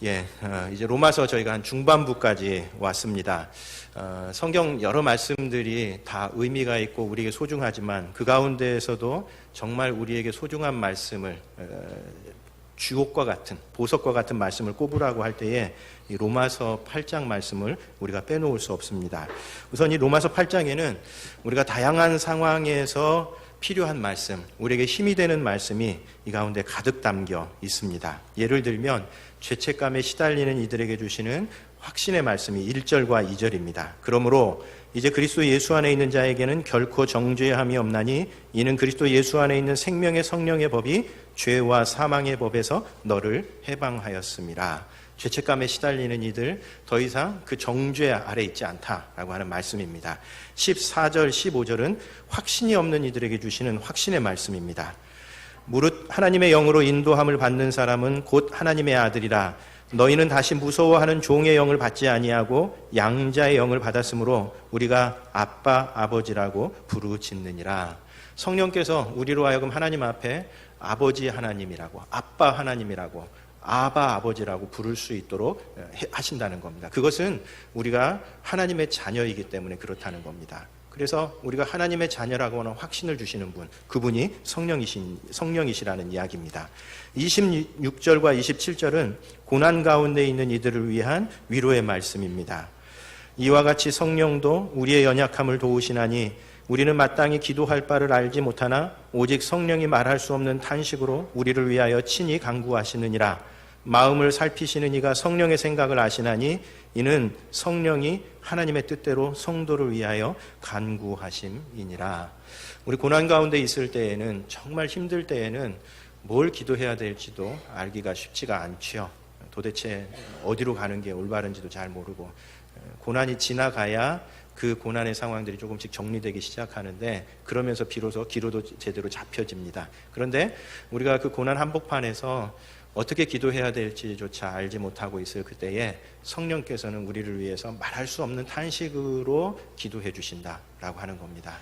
이제 로마서 저희가 한 중반부까지 왔습니다. 성경 여러 말씀들이 다 의미가 있고 우리에게 소중하지만 그 가운데에서도 정말 우리에게 소중한 말씀을 주옥과 같은, 보석과 같은 말씀을 꼽으라고 할 때에 이 로마서 8장 말씀을 우리가 빼놓을 수 없습니다. 우선 이 로마서 8장에는 우리가 다양한 상황에서 필요한 말씀, 우리에게 힘이 되는 말씀이 이 가운데 가득 담겨 있습니다. 예를 들면 죄책감에 시달리는 이들에게 주시는 확신의 말씀이 1절과 2절입니다. 그러므로 이제 그리스도 예수 안에 있는 자에게는 결코 정죄함이 없나니 이는 그리스도 예수 안에 있는 생명의 성령의 법이 죄와 사망의 법에서 너를 해방하였음이라. 죄책감에 시달리는 이들 더 이상 그 정죄 아래 있지 않다라고 하는 말씀입니다. 14절 15절은 확신이 없는 이들에게 주시는 확신의 말씀입니다. 무릇 하나님의 영으로 인도함을 받는 사람은 곧 하나님의 아들이라. 너희는 다시 무서워하는 종의 영을 받지 아니하고 양자의 영을 받았으므로 우리가 아빠 아버지라고 부르짖느니라. 성령께서 우리로 하여금 하나님 앞에 아버지 하나님이라고, 아빠 하나님이라고, 아바 아버지라고 부를 수 있도록 하신다는 겁니다. 그것은 우리가 하나님의 자녀이기 때문에 그렇다는 겁니다. 그래서 우리가 하나님의 자녀라고 하는 확신을 주시는 분, 그분이 성령이시라는 이야기입니다. 26절과 27절은 고난 가운데 있는 이들을 위한 위로의 말씀입니다. 이와 같이 성령도 우리의 연약함을 도우시나니 우리는 마땅히 기도할 바를 알지 못하나 오직 성령이 말할 수 없는 탄식으로 우리를 위하여 친히 간구하시느니라. 마음을 살피시는 이가 성령의 생각을 아시나니 이는 성령이 하나님의 뜻대로 성도를 위하여 간구하심이니라. 우리 고난 가운데 있을 때에는, 정말 힘들 때에는 뭘 기도해야 될지도 알기가 쉽지가 않지요. 도대체 어디로 가는 게 올바른지도 잘 모르고, 고난이 지나가야 그 고난의 상황들이 조금씩 정리되기 시작하는데, 그러면서 비로소 기로도 제대로 잡혀집니다. 그런데 우리가 그 고난 한복판에서 어떻게 기도해야 될지조차 알지 못하고 있을 그때에 성령께서는 우리를 위해서 말할 수 없는 탄식으로 기도해 주신다라고 하는 겁니다.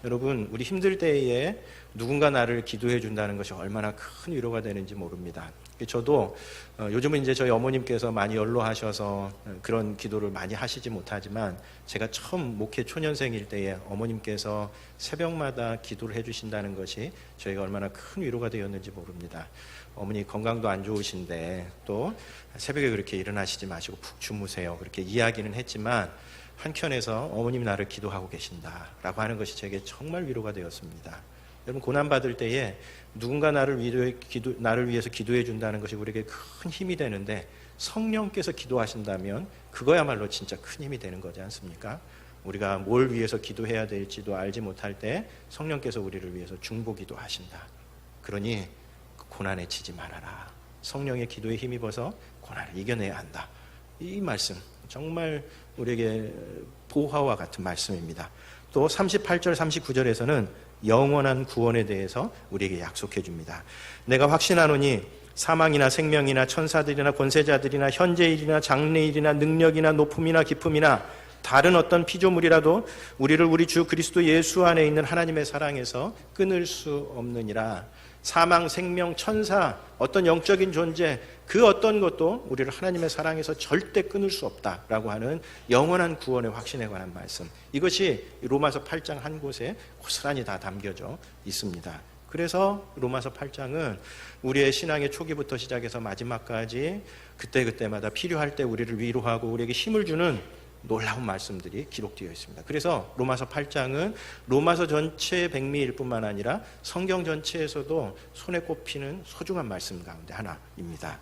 여러분, 우리 힘들 때에 누군가 나를 기도해 준다는 것이 얼마나 큰 위로가 되는지 모릅니다. 저도 요즘은 이제 저희 어머님께서 많이 연로하셔서 그런 기도를 많이 하시지 못하지만, 제가 처음 목회 초년생일 때에 어머님께서 새벽마다 기도를 해주신다는 것이 저희가 얼마나 큰 위로가 되었는지 모릅니다. 어머니 건강도 안 좋으신데 또 새벽에 그렇게 일어나시지 마시고 푹 주무세요, 그렇게 이야기는 했지만 한켠에서 어머님이 나를 기도하고 계신다라고 하는 것이 제게 정말 위로가 되었습니다. 여러분, 고난받을 때에 누군가 나를 위해서 기도해 준다는 것이 우리에게 큰 힘이 되는데, 성령께서 기도하신다면 그거야말로 진짜 큰 힘이 되는 거지 않습니까? 우리가 뭘 위해서 기도해야 될지도 알지 못할 때 성령께서 우리를 위해서 중보기도 하신다. 그러니 고난에 지지 말아라. 성령의 기도에 힘입어서 고난을 이겨내야 한다. 이 말씀 정말 우리에게 보화와 같은 말씀입니다. 또 38절 39절에서는 영원한 구원에 대해서 우리에게 약속해 줍니다. 내가 확신하노니 사망이나 생명이나 천사들이나 권세자들이나 현재일이나 장래일이나 능력이나 높음이나 깊음이나 다른 어떤 피조물이라도 우리를 우리 주 그리스도 예수 안에 있는 하나님의 사랑에서 끊을 수 없느니라. 사망, 생명, 천사, 어떤 영적인 존재, 그 어떤 것도 우리를 하나님의 사랑에서 절대 끊을 수 없다라고 하는 영원한 구원의 확신에 관한 말씀, 이것이 로마서 8장 한 곳에 고스란히 다 담겨져 있습니다. 그래서 로마서 8장은 우리의 신앙의 초기부터 시작해서 마지막까지 그때그때마다 필요할 때 우리를 위로하고 우리에게 힘을 주는 놀라운 말씀들이 기록되어 있습니다. 그래서 로마서 8장은 로마서 전체의 백미일 뿐만 아니라 성경 전체에서도 손에 꼽히는 소중한 말씀 가운데 하나입니다.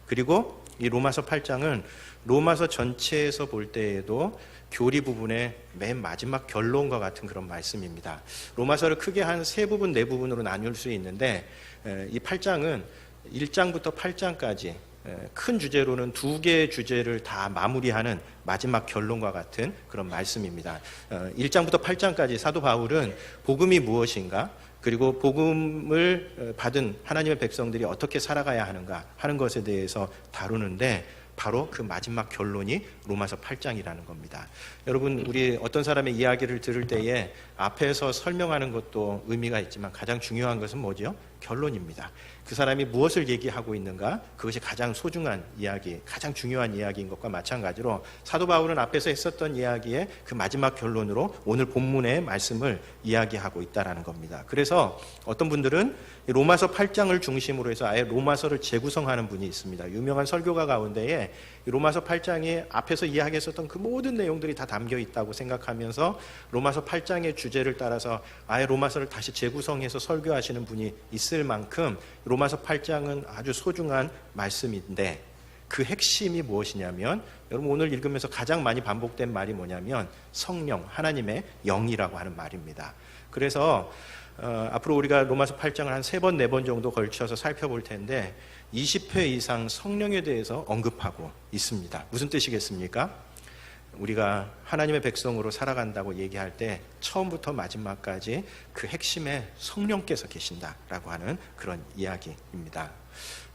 그리고 이 로마서 8장은 로마서 전체에서 볼 때에도 교리 부분의 맨 마지막 결론과 같은 그런 말씀입니다. 로마서를 크게 한 세 부분, 네 부분으로 나눌 수 있는데, 이 8장은 1장부터 8장까지 큰 주제로는 두 개의 주제를 다 마무리하는 마지막 결론과 같은 그런 말씀입니다. 1장부터 8장까지 사도 바울은 복음이 무엇인가, 그리고 복음을 받은 하나님의 백성들이 어떻게 살아가야 하는가 하는 것에 대해서 다루는데, 바로 그 마지막 결론이 로마서 8장이라는 겁니다. 여러분, 우리 어떤 사람의 이야기를 들을 때에 앞에서 설명하는 것도 의미가 있지만 가장 중요한 것은 뭐죠? 결론입니다. 그 사람이 무엇을 얘기하고 있는가? 그것이 가장 소중한 이야기, 가장 중요한 이야기인 것과 마찬가지로 사도 바울은 앞에서 했었던 이야기의 그 마지막 결론으로 오늘 본문의 말씀을 이야기하고 있다는 겁니다. 그래서 어떤 분들은 로마서 8장을 중심으로 해서 아예 로마서를 재구성하는 분이 있습니다. 유명한 설교가 가운데에 로마서 8장에 앞에서 이야기했었던 그 모든 내용들이 다 담겨 있다고 생각하면서 로마서 8장의 주제를 따라서 아예 로마서를 다시 재구성해서 설교하시는 분이 있을 만큼 로마서 8장은 아주 소중한 말씀인데 그 핵심이 무엇이냐면 여러분 오늘 읽으면서 가장 많이 반복된 말이 뭐냐면 성령, 하나님의 영이라고 하는 말입니다. 그래서 앞으로 우리가 로마서 8장을 한 3번, 4번 정도 걸쳐서 살펴볼 텐데 20회 이상 성령에 대해서 언급하고 있습니다. 무슨 뜻이겠습니까? 우리가 하나님의 백성으로 살아간다고 얘기할 때 처음부터 마지막까지 그 핵심에 성령께서 계신다라고 하는 그런 이야기입니다.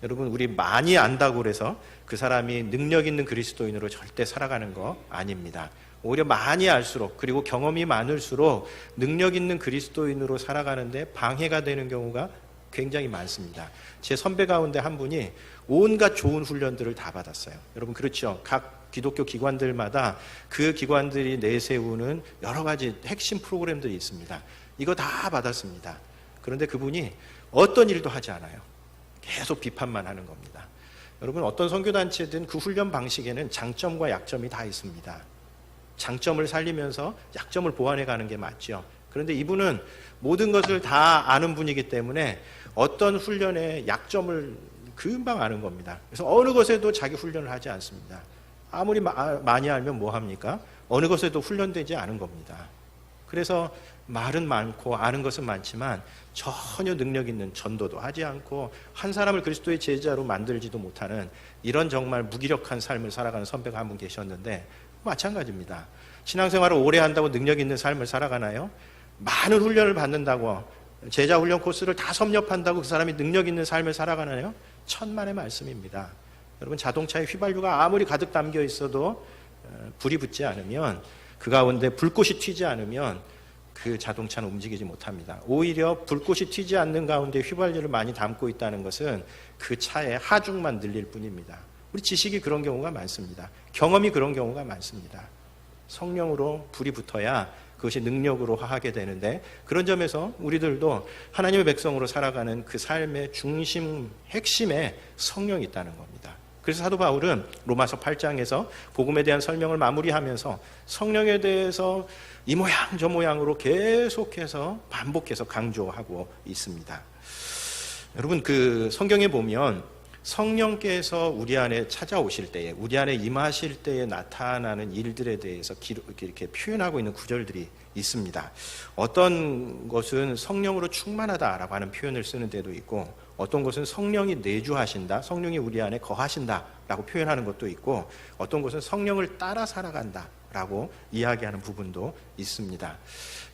여러분 우리 많이 안다고 해서 그 사람이 능력 있는 그리스도인으로 절대 살아가는 거 아닙니다. 오히려 많이 알수록 그리고 경험이 많을수록 능력 있는 그리스도인으로 살아가는데 방해가 되는 경우가 굉장히 많습니다. 제 선배 가운데 한 분이 온갖 좋은 훈련들을 다 받았어요. 여러분 그렇죠. 각 기독교 기관들마다 그 기관들이 내세우는 여러 가지 핵심 프로그램들이 있습니다. 이거 다 받았습니다. 그런데 그분이 어떤 일도 하지 않아요. 계속 비판만 하는 겁니다. 여러분 어떤 선교단체든 그 훈련 방식에는 장점과 약점이 다 있습니다. 장점을 살리면서 약점을 보완해 가는 게 맞죠. 그런데 이분은 모든 것을 다 아는 분이기 때문에 어떤 훈련의 약점을 금방 아는 겁니다. 그래서 어느 것에도 자기 훈련을 하지 않습니다. 아무리 많이 알면 뭐 합니까? 어느 것에도 훈련되지 않은 겁니다. 그래서 말은 많고 아는 것은 많지만 전혀 능력 있는 전도도 하지 않고 한 사람을 그리스도의 제자로 만들지도 못하는 이런 정말 무기력한 삶을 살아가는 선배가 한 분 계셨는데 마찬가지입니다. 신앙생활을 오래 한다고 능력 있는 삶을 살아가나요? 많은 훈련을 받는다고 제자 훈련 코스를 다 섭렵한다고 그 사람이 능력 있는 삶을 살아가나요? 천만의 말씀입니다. 여러분 자동차에 휘발유가 아무리 가득 담겨 있어도 불이 붙지 않으면 그 가운데 불꽃이 튀지 않으면 그 자동차는 움직이지 못합니다. 오히려 불꽃이 튀지 않는 가운데 휘발유를 많이 담고 있다는 것은 그 차의 하중만 늘릴 뿐입니다. 우리 지식이 그런 경우가 많습니다. 경험이 그런 경우가 많습니다. 성령으로 불이 붙어야 그것이 능력으로 화하게 되는데 그런 점에서 우리들도 하나님의 백성으로 살아가는 그 삶의 중심, 핵심에 성령이 있다는 겁니다. 그래서 사도 바울은 로마서 8장에서 복음에 대한 설명을 마무리하면서 성령에 대해서 이 모양 저 모양으로 계속해서 반복해서 강조하고 있습니다. 여러분 그 성경에 보면 성령께서 우리 안에 찾아오실 때에 우리 안에 임하실 때에 나타나는 일들에 대해서 이렇게 표현하고 있는 구절들이 있습니다. 어떤 것은 성령으로 충만하다라고 하는 표현을 쓰는 데도 있고 어떤 것은 성령이 내주하신다, 성령이 우리 안에 거하신다라고 표현하는 것도 있고 어떤 것은 성령을 따라 살아간다라고 이야기하는 부분도 있습니다.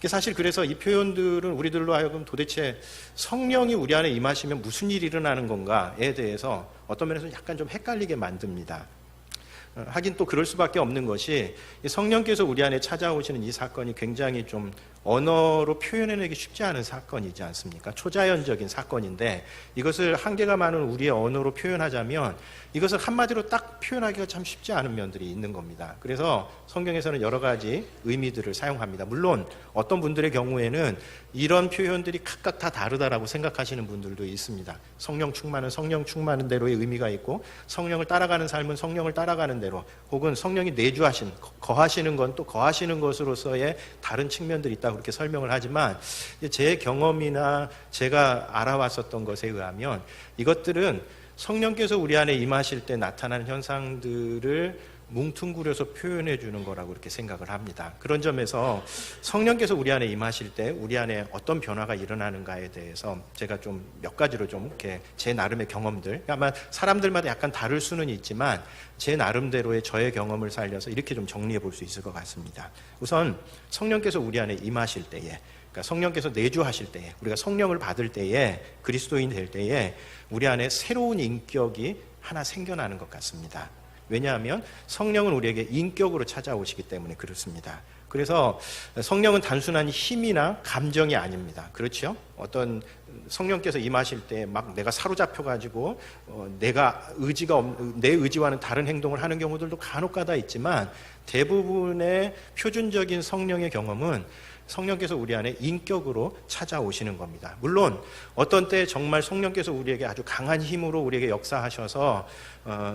사실 그래서 이 표현들은 우리들로 하여금 도대체 성령이 우리 안에 임하시면 무슨 일이 일어나는 건가에 대해서 어떤 면에서 약간 좀 헷갈리게 만듭니다. 하긴 또 그럴 수밖에 없는 것이 성령께서 우리 안에 찾아오시는 이 사건이 굉장히 좀 언어로 표현해내기 쉽지 않은 사건이지 않습니까? 초자연적인 사건인데 이것을 한계가 많은 우리의 언어로 표현하자면 이것을 한마디로 딱 표현하기가 참 쉽지 않은 면들이 있는 겁니다. 그래서 성경에서는 여러 가지 의미들을 사용합니다. 물론 어떤 분들의 경우에는 이런 표현들이 각각 다 다르다라고 생각하시는 분들도 있습니다. 성령 충만은 성령 충만한 대로의 의미가 있고 성령을 따라가는 삶은 성령을 따라가는 대로 혹은 성령이 내주하신 거하시는 건 또 거하시는 것으로서의 다른 측면들이 있다고 그렇게 설명을 하지만 제 경험이나 제가 알아왔었던 것에 의하면 이것들은 성령께서 우리 안에 임하실 때 나타나는 현상들을 뭉뚱그려서 표현해 주는 거라고 이렇게 생각을 합니다. 그런 점에서 성령께서 우리 안에 임하실 때 우리 안에 어떤 변화가 일어나는가에 대해서 제가 좀 몇 가지로 좀 이렇게 제 나름의 경험들, 아마 사람들마다 약간 다를 수는 있지만 제 나름대로의 저의 경험을 살려서 이렇게 좀 정리해 볼 수 있을 것 같습니다. 우선 성령께서 우리 안에 임하실 때에, 그러니까 성령께서 내주하실 때에, 우리가 성령을 받을 때에, 그리스도인 될 때에 우리 안에 새로운 인격이 하나 생겨나는 것 같습니다. 왜냐하면 성령은 우리에게 인격으로 찾아오시기 때문에 그렇습니다. 그래서 성령은 단순한 힘이나 감정이 아닙니다. 그렇죠? 어떤 성령께서 임하실 때 막 내가 사로잡혀가지고 내가 내 의지와는 다른 행동을 하는 경우들도 간혹가다 있지만 대부분의 표준적인 성령의 경험은 성령께서 우리 안에 인격으로 찾아오시는 겁니다. 물론 어떤 때 정말 성령께서 우리에게 아주 강한 힘으로 우리에게 역사하셔서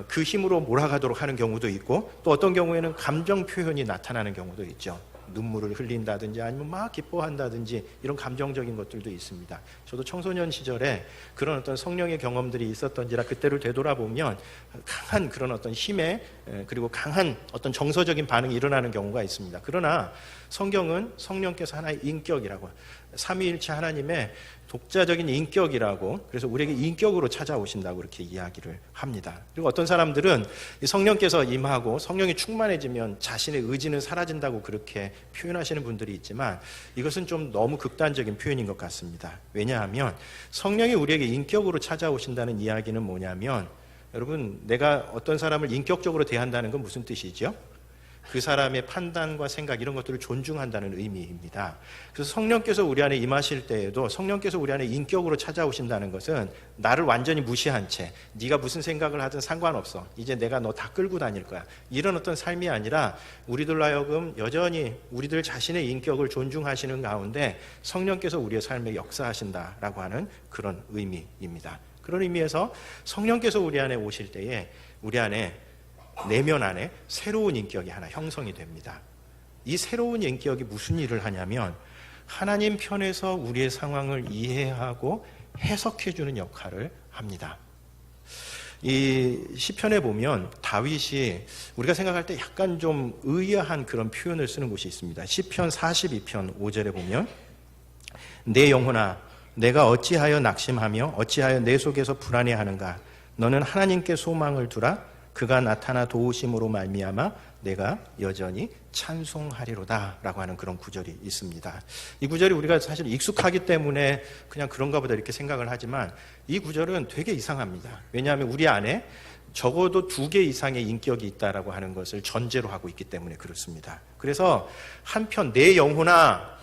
그 힘으로 몰아가도록 하는 경우도 있고, 또 어떤 경우에는 감정 표현이 나타나는 경우도 있죠. 눈물을 흘린다든지 아니면 막 기뻐한다든지 이런 감정적인 것들도 있습니다. 저도 청소년 시절에 그런 어떤 성령의 경험들이 있었던지라 그때를 되돌아보면 강한 그런 어떤 힘에 그리고 강한 어떤 정서적인 반응이 일어나는 경우가 있습니다. 그러나 성경은 성령께서 하나의 인격이라고, 삼위일체 하나님의 독자적인 인격이라고, 그래서 우리에게 인격으로 찾아오신다고 그렇게 이야기를 합니다. 그리고 어떤 사람들은 성령께서 임하고 성령이 충만해지면 자신의 의지는 사라진다고 그렇게 표현하시는 분들이 있지만 이것은 좀 너무 극단적인 표현인 것 같습니다. 왜냐하면 성령이 우리에게 인격으로 찾아오신다는 이야기는 뭐냐면, 여러분, 내가 어떤 사람을 인격적으로 대한다는 건 무슨 뜻이죠? 그 사람의 판단과 생각 이런 것들을 존중한다는 의미입니다. 그래서 성령께서 우리 안에 임하실 때에도 성령께서 우리 안에 인격으로 찾아오신다는 것은 나를 완전히 무시한 채 네가 무슨 생각을 하든 상관없어, 이제 내가 너 다 끌고 다닐 거야, 이런 어떤 삶이 아니라 우리들로 하여금 여전히 우리들 자신의 인격을 존중하시는 가운데 성령께서 우리의 삶에 역사하신다라고 하는 그런 의미입니다. 그런 의미에서 성령께서 우리 안에 오실 때에 우리 안에 내면 안에 새로운 인격이 하나 형성이 됩니다. 이 새로운 인격이 무슨 일을 하냐면 하나님 편에서 우리의 상황을 이해하고 해석해주는 역할을 합니다. 이 시편에 보면 다윗이 우리가 생각할 때 약간 좀 의아한 그런 표현을 쓰는 곳이 있습니다. 시편 42편 5절에 보면 내 영혼아 내가 어찌하여 낙심하며 어찌하여 내 속에서 불안해하는가, 너는 하나님께 소망을 두라. 그가 나타나 도우심으로 말미암아 내가 여전히 찬송하리로다 라고 하는 그런 구절이 있습니다. 이 구절이 우리가 사실 익숙하기 때문에 그냥 그런가 보다 이렇게 생각을 하지만 이 구절은 되게 이상합니다. 왜냐하면 우리 안에 적어도 2개 이상의 인격이 있다라고 하는 것을 전제로 하고 있기 때문에 그렇습니다. 그래서 한편 내 영혼아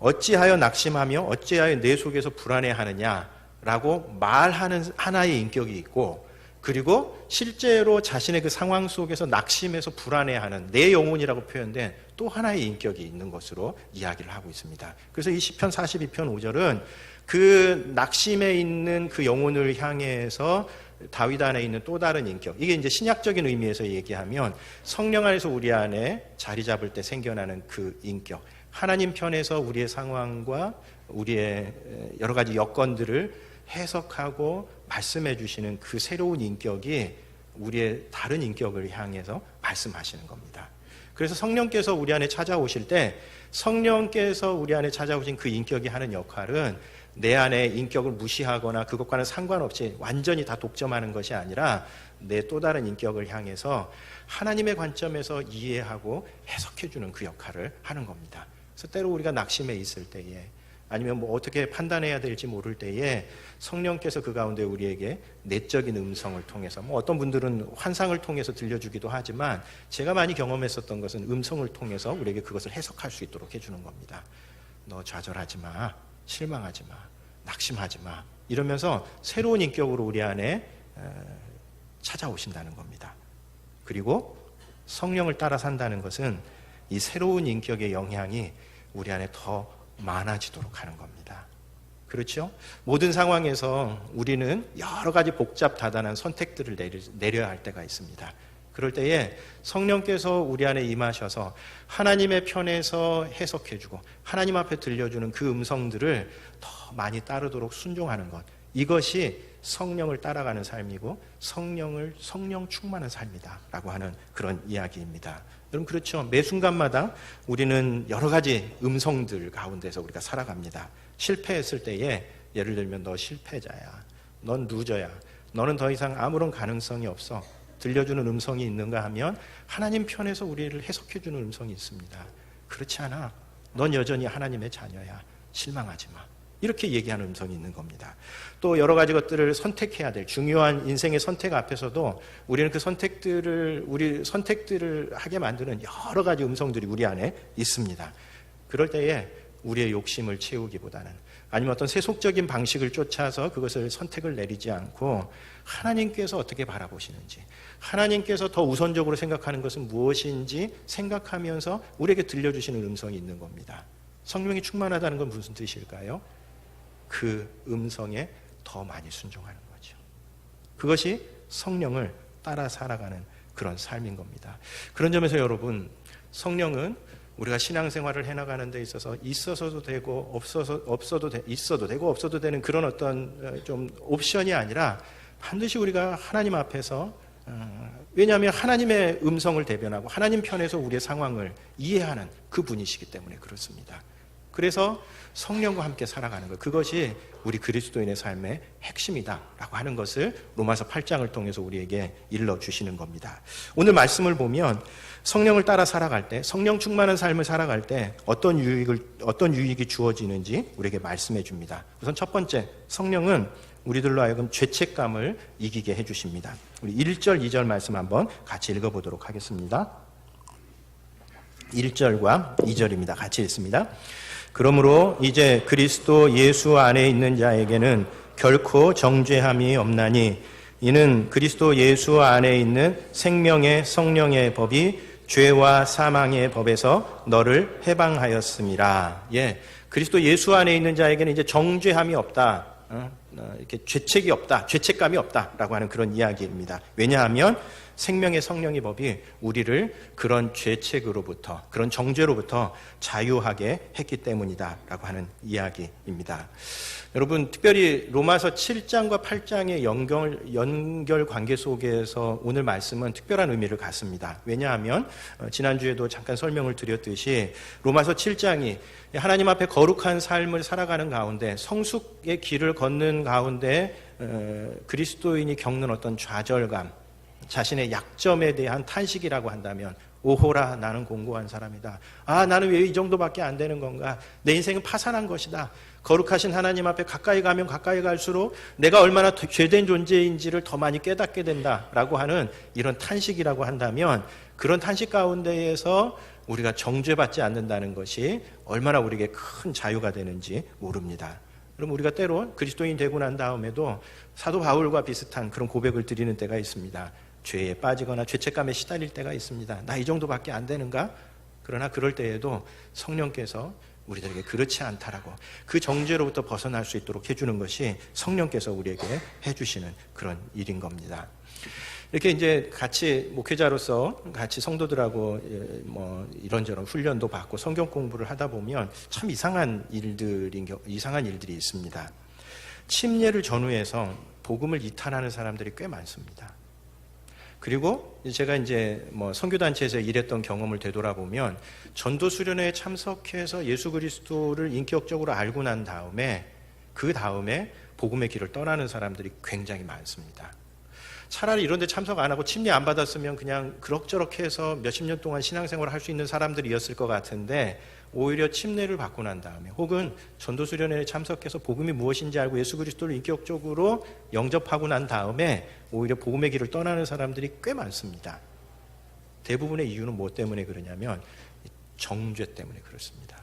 어찌하여 낙심하며 어찌하여 내 속에서 불안해하느냐라고 말하는 하나의 인격이 있고, 그리고 실제로 자신의 그 상황 속에서 낙심해서 불안해하는 내 영혼이라고 표현된 또 하나의 인격이 있는 것으로 이야기를 하고 있습니다. 그래서 이 시편 42편 5절은 그 낙심에 있는 그 영혼을 향해서 다윗 안에 있는 또 다른 인격, 이게 이제 신약적인 의미에서 얘기하면 성령 안에서 우리 안에 자리 잡을 때 생겨나는 그 인격, 하나님 편에서 우리의 상황과 우리의 여러 가지 여건들을 해석하고 말씀해 주시는 그 새로운 인격이 우리의 다른 인격을 향해서 말씀하시는 겁니다. 그래서 성령께서 우리 안에 찾아오실 때 성령께서 우리 안에 찾아오신 그 인격이 하는 역할은 내 안에 인격을 무시하거나 그것과는 상관없이 완전히 다 독점하는 것이 아니라 내 또 다른 인격을 향해서 하나님의 관점에서 이해하고 해석해 주는 그 역할을 하는 겁니다. 그래서 때로 우리가 낙심해 있을 때에 아니면 뭐 어떻게 판단해야 될지 모를 때에 성령께서 그 가운데 우리에게 내적인 음성을 통해서, 뭐 어떤 분들은 환상을 통해서 들려주기도 하지만 제가 많이 경험했었던 것은 음성을 통해서 우리에게 그것을 해석할 수 있도록 해주는 겁니다. 너 좌절하지 마, 실망하지 마, 낙심하지 마, 이러면서 새로운 인격으로 우리 안에 찾아오신다는 겁니다. 그리고 성령을 따라 산다는 것은 이 새로운 인격의 영향이 우리 안에 더 많아지도록 하는 겁니다. 그렇죠? 모든 상황에서 우리는 여러 가지 복잡다단한 선택들을 내려야 할 때가 있습니다. 그럴 때에 성령께서 우리 안에 임하셔서 하나님의 편에서 해석해주고 하나님 앞에 들려주는 그 음성들을 더 많이 따르도록 순종하는 것, 이것이 성령을 따라가는 삶이고 성령 충만한 삶이다라고 하는 그런 이야기입니다. 여러분, 그렇죠? 매 순간마다 우리는 여러 가지 음성들 가운데서 우리가 살아갑니다. 실패했을 때에 예를 들면 너 실패자야, 넌 루저야, 너는 더 이상 아무런 가능성이 없어, 들려주는 음성이 있는가 하면 하나님 편에서 우리를 해석해주는 음성이 있습니다. 그렇지 않아, 넌 여전히 하나님의 자녀야, 실망하지 마, 이렇게 얘기하는 음성이 있는 겁니다. 또 여러 가지 것들을 선택해야 될 중요한 인생의 선택 앞에서도 우리는 그 선택들을 하게 만드는 여러 가지 음성들이 우리 안에 있습니다. 그럴 때에 우리의 욕심을 채우기보다는, 아니면 어떤 세속적인 방식을 쫓아서 그것을 선택을 내리지 않고 하나님께서 어떻게 바라보시는지, 하나님께서 더 우선적으로 생각하는 것은 무엇인지 생각하면서 우리에게 들려주시는 음성이 있는 겁니다. 성령이 충만하다는 건 무슨 뜻일까요? 그 음성에 더 많이 순종하는 거죠. 그것이 성령을 따라 살아가는 그런 삶인 겁니다. 그런 점에서 여러분, 성령은 우리가 신앙생활을 해나가는 데 있어서 있어서도 되고 있어도 되고 없어도 되는 그런 어떤 좀 옵션이 아니라 반드시 우리가 하나님 앞에서, 왜냐하면 하나님의 음성을 대변하고 하나님 편에서 우리의 상황을 이해하는 그 분이시기 때문에 그렇습니다. 그래서 성령과 함께 살아가는 것, 그것이 우리 그리스도인의 삶의 핵심이다라고 하는 것을 로마서 8장을 통해서 우리에게 일러주시는 겁니다. 오늘 말씀을 보면 성령을 따라 살아갈 때, 성령 충만한 삶을 살아갈 때 어떤 유익이 주어지는지 우리에게 말씀해 줍니다. 우선 첫 번째, 성령은 우리들로 하여금 죄책감을 이기게 해주십니다. 우리 1절, 2절 말씀 한번 같이 읽어보도록 하겠습니다. 1절과 2절입니다. 같이 읽습니다. 그러므로 이제 그리스도 예수 안에 있는 자에게는 결코 정죄함이 없나니 이는 그리스도 예수 안에 있는 생명의 성령의 법이 죄와 사망의 법에서 너를 해방하였음이라. 그리스도 예수 안에 있는 자에게는 이제 정죄함이 없다, 이렇게 죄책이 없다, 죄책감이 없다라고 하는 그런 이야기입니다. 왜냐하면 생명의 성령의 법이 우리를 그런 죄책으로부터, 그런 정죄로부터 자유하게 했기 때문이다라고 하는 이야기입니다. 여러분, 특별히 로마서 7장과 8장의 연결 관계 속에서 오늘 말씀은 특별한 의미를 갖습니다. 왜냐하면 지난주에도 잠깐 설명을 드렸듯이 로마서 7장이 하나님 앞에 거룩한 삶을 살아가는 가운데, 성숙의 길을 걷는 가운데 그리스도인이 겪는 어떤 좌절감, 자신의 약점에 대한 탄식이라고 한다면, 오호라 나는 공고한 사람이다. 나는 왜 이 정도밖에 안 되는 건가? 내 인생은 파산한 것이다. 거룩하신 하나님 앞에 가까이 가면 가까이 갈수록 내가 얼마나 죄된 존재인지를 더 많이 깨닫게 된다라고 하는 이런 탄식이라고 한다면, 그런 탄식 가운데에서 우리가 정죄받지 않는다는 것이 얼마나 우리에게 큰 자유가 되는지 모릅니다. 그럼 우리가 때로 그리스도인 되고 난 다음에도 사도 바울과 비슷한 그런 고백을 드리는 때가 있습니다. 죄에 빠지거나 죄책감에 시달릴 때가 있습니다. 나 이 정도밖에 안 되는가? 그러나 그럴 때에도 성령께서 우리들에게 그렇지 않다라고, 그 정죄로부터 벗어날 수 있도록 해주는 것이 성령께서 우리에게 해주시는 그런 일인 겁니다. 이렇게 이제 같이 목회자로서 같이 성도들하고 이런저런 훈련도 받고 성경 공부를 하다 보면 참 이상한 일들이 있습니다. 침례를 전후해서 복음을 이탈하는 사람들이 꽤 많습니다. 그리고 제가 이제 선교단체에서 일했던 경험을 되돌아보면, 전도 수련회에 참석해서 예수 그리스도를 인격적으로 알고 난 다음에, 그 다음에 복음의 길을 떠나는 사람들이 굉장히 많습니다. 차라리 이런 데 참석 안 하고 침례 안 받았으면 그냥 그럭저럭 해서 몇십 년 동안 신앙생활을 할 수 있는 사람들이었을 것 같은데, 오히려 침례를 받고 난 다음에, 혹은 전도수련회에 참석해서 복음이 무엇인지 알고 예수 그리스도를 인격적으로 영접하고 난 다음에 오히려 복음의 길을 떠나는 사람들이 꽤 많습니다. 대부분의 이유는 무엇 때문에 그러냐면 정죄 때문에 그렇습니다.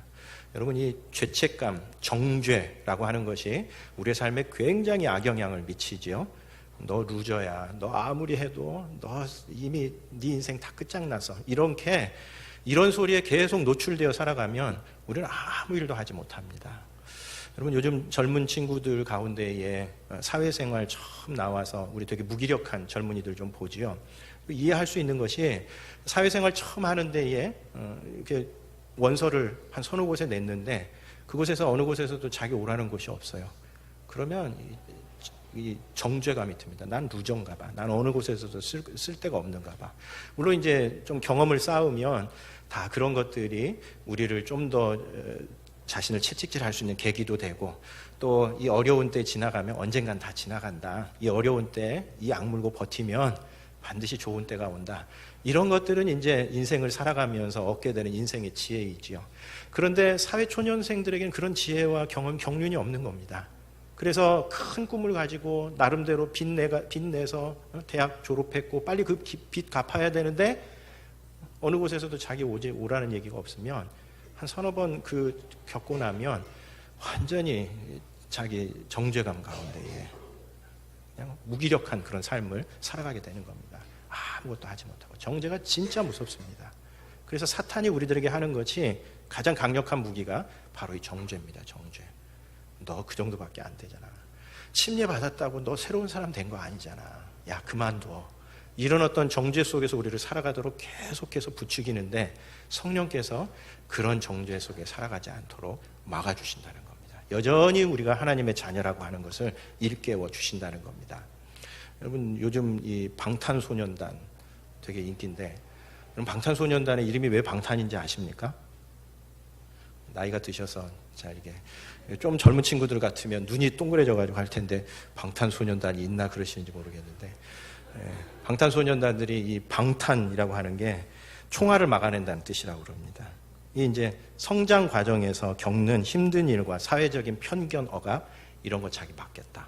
여러분, 이 죄책감, 정죄라고 하는 것이 우리의 삶에 굉장히 악영향을 미치죠. 너 루저야, 너 아무리 해도 너 이미 네 인생 다 끝장나서, 이런 소리에 계속 노출되어 살아가면 우리는 아무 일도 하지 못합니다. 여러분, 요즘 젊은 친구들 가운데에 사회생활 처음 나와서 우리 되게 무기력한 젊은이들 좀 보지요. 이해할 수 있는 것이, 사회생활 처음 하는 데에 이렇게 원서를 한 서너 곳에 냈는데 그곳에서 어느 곳에서도 자기 오라는 곳이 없어요. 그러면 이 정죄감이 듭니다. 난 루저인가 봐. 난 어느 곳에서도 쓸 데가 없는가 봐. 물론 이제 좀 경험을 쌓으면 다 그런 것들이 우리를 좀 더 자신을 채찍질할 수 있는 계기도 되고, 또 이 어려운 때 지나가면 언젠간 다 지나간다. 이 어려운 때 이 악물고 버티면 반드시 좋은 때가 온다. 이런 것들은 이제 인생을 살아가면서 얻게 되는 인생의 지혜이지요. 그런데 사회초년생들에게는 그런 지혜와 경륜이 없는 겁니다. 그래서 큰 꿈을 가지고 나름대로 빚내서 대학 졸업했고 빨리 그 빚 갚아야 되는데 어느 곳에서도 자기 오라는 얘기가 없으면 한 서너 번 겪고 나면 완전히 자기 정죄감 가운데에 그냥 무기력한 그런 삶을 살아가게 되는 겁니다. 아무것도 하지 못하고. 정죄가 진짜 무섭습니다. 그래서 사탄이 우리들에게 하는 것이 가장 강력한 무기가 바로 이 정죄입니다. 정죄. 너 그 정도밖에 안 되잖아. 침례 받았다고 너 새로운 사람 된 거 아니잖아. 야, 그만둬. 이런 어떤 정죄 속에서 우리를 살아가도록 계속해서 부추기는데 성령께서 그런 정죄 속에 살아가지 않도록 막아주신다는 겁니다. 여전히 우리가 하나님의 자녀라고 하는 것을 일깨워 주신다는 겁니다. 여러분, 요즘 이 방탄소년단 되게 인기인데, 여러분, 방탄소년단의 이름이 왜 방탄인지 아십니까? 나이가 드셔서 잘 이게 좀 젊은 친구들 같으면 눈이 동그래져가지고 할 텐데 방탄소년단이 있나 그러시는지 모르겠는데, 방탄소년단들이 이 방탄이라고 하는 게 총알을 막아낸다는 뜻이라고 그럽니다. 이 이제 성장 과정에서 겪는 힘든 일과 사회적인 편견, 억압 이런 거 자기 막겠다.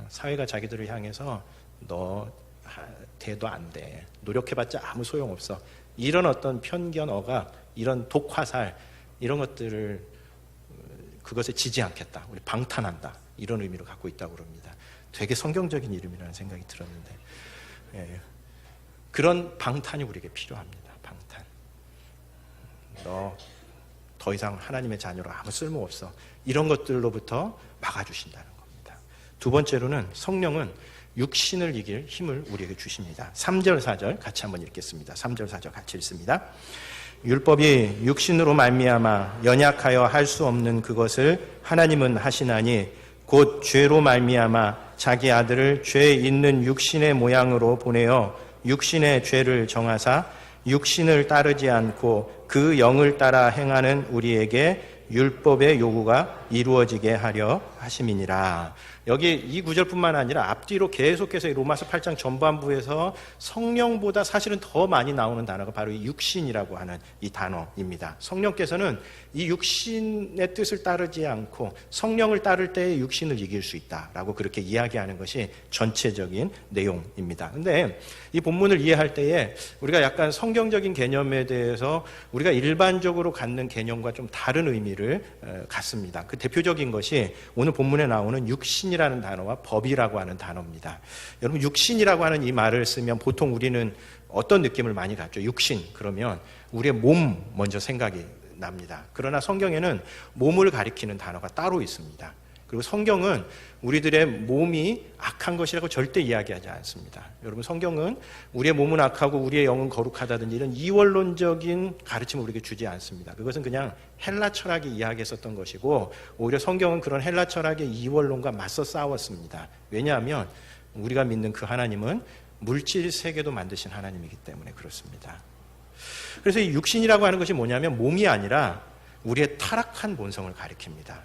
사회가 자기들을 향해서 너 돼도 안 돼. 노력해봤자 아무 소용없어. 이런 어떤 편견, 억압, 이런 독화살 이런 것들을 그것에 지지 않겠다. 우리 방탄한다. 이런 의미를 갖고 있다고 그럽니다. 되게 성경적인 이름이라는 생각이 들었는데, 그런 방탄이 우리에게 필요합니다. 방탄. 너 더 이상 하나님의 자녀로 아무 쓸모없어. 이런 것들로부터 막아주신다는 겁니다. 두 번째로는 성령은 육신을 이길 힘을 우리에게 주십니다. 3절 4절 같이 한번 읽겠습니다. 3절 4절 같이 읽습니다. 율법이 육신으로 말미암아 연약하여 할 수 없는 그것을 하나님은 하시나니 곧 죄로 말미암아 자기 아들을 죄 있는 육신의 모양으로 보내어 육신의 죄를 정하사 육신을 따르지 않고 그 영을 따라 행하는 우리에게 율법의 요구가 이루어지게 하려 하심이니라. 여기 이 구절뿐만 아니라 앞뒤로 계속해서 로마서 8장 전반부에서 성령보다 사실은 더 많이 나오는 단어가 바로 이 육신이라고 하는 이 단어입니다. 성령께서는 이 육신의 뜻을 따르지 않고 성령을 따를 때에 육신을 이길 수 있다라고 그렇게 이야기하는 것이 전체적인 내용입니다. 그런데 이 본문을 이해할 때에 우리가 약간 성경적인 개념에 대해서 우리가 일반적으로 갖는 개념과 좀 다른 의미를 갖습니다. 그 대표적인 것이 오늘 본문에 나오는 육신이라는 단어와 법이라고 하는 단어입니다. 여러분, 육신이라고 하는 이 말을 쓰면 보통 우리는 어떤 느낌을 많이 갖죠? 육신 그러면 우리의 몸 먼저 생각이 납니다. 그러나 성경에는 몸을 가리키는 단어가 따로 있습니다. 그리고 성경은 우리들의 몸이 악한 것이라고 절대 이야기하지 않습니다. 여러분, 성경은 우리의 몸은 악하고 우리의 영은 거룩하다든지 이런 이원론적인 가르침을 우리에게 주지 않습니다. 그것은 그냥 헬라 철학이 이야기했었던 것이고, 오히려 성경은 그런 헬라 철학의 이원론과 맞서 싸웠습니다. 왜냐하면 우리가 믿는 그 하나님은 물질 세계도 만드신 하나님이기 때문에 그렇습니다. 그래서 이 육신이라고 하는 것이 뭐냐면 몸이 아니라 우리의 타락한 본성을 가리킵니다.